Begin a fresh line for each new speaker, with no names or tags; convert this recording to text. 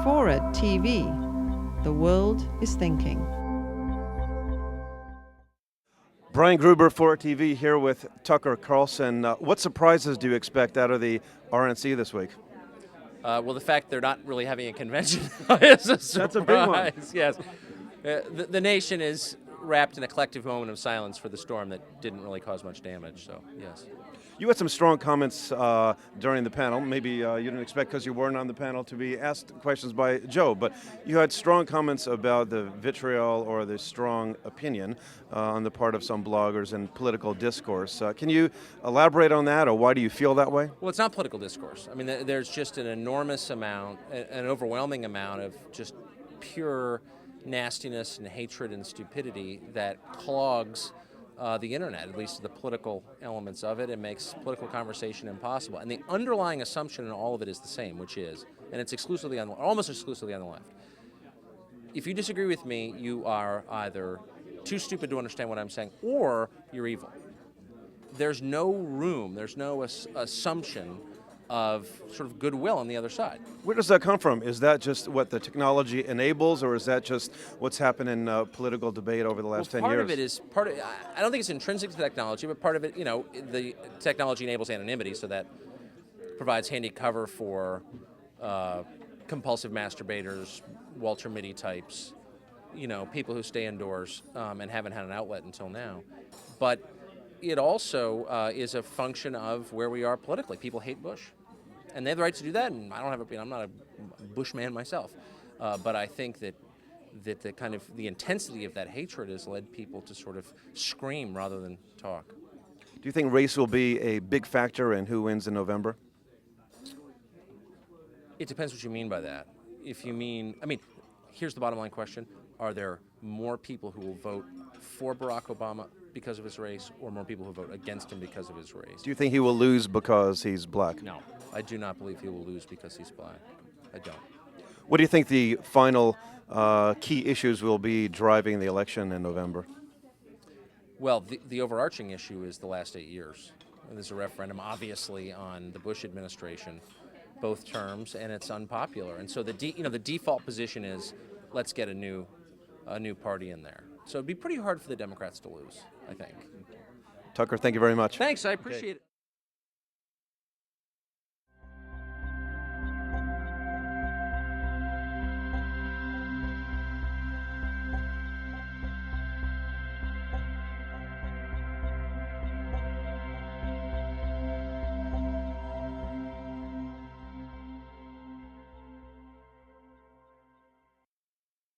FORA.tv. The world is thinking.
Brian Gruber, FORA.tv, here with Tucker Carlson. What surprises do you expect out of the RNC this week?
Well, the fact they're not really having a convention is a surprise.
That's a big one.
Yes. The nation is wrapped in a collective moment of silence for the storm that didn't really cause much damage, so yes.
You had some strong comments during the panel. Maybe you didn't expect, because you weren't on the panel, to be asked questions by Joe, but you had strong comments about the vitriol or the strong opinion on the part of some bloggers and political discourse. Can you elaborate on that, or why do you feel that way?
Well, it's not political discourse. I mean, there's just an enormous amount, an overwhelming amount of just pure nastiness and hatred and stupidity that clogs the internet, at least the political elements of it, and makes political conversation impossible. And the underlying assumption in all of it is the same, which is, and it's exclusively on, almost exclusively on the left. If you disagree with me, you are either too stupid to understand what I'm saying, or you're evil. There's no room, there's no assumption of sort of goodwill on the other side.
Where does that come from? Is that just what the technology enables, or is that just what's happened in political debate over the last 10 years?
Part of it is, I don't think it's intrinsic to technology, but part of it, the technology enables anonymity, so that provides handy cover for compulsive masturbators, Walter Mitty types, people who stay indoors and haven't had an outlet until now. But it also is a function of where we are politically. People hate Bush, and they have the right to do that. And I'm not a Bush man myself, but I think that the kind of the intensity of that hatred has led people to sort of scream rather than talk.
Do you think race will be a big factor in who wins in November?
It depends what you mean by that. If you mean, here's the bottom line question: are there more people who will vote for Barack Obama because of his race, or more people who vote against him because of his race?
Do you think he will lose because he's black?
No, I do not believe he will lose because he's black. I don't.
What do you think the final key issues will be driving the election in November?
Well, the overarching issue is the last 8 years. There's a referendum, obviously, on the Bush administration, both terms, and it's unpopular. And so the default position is, let's get a new party in there. So it'd be pretty hard for the Democrats to lose, I think.
Tucker, thank you very much.
Thanks, I appreciate it.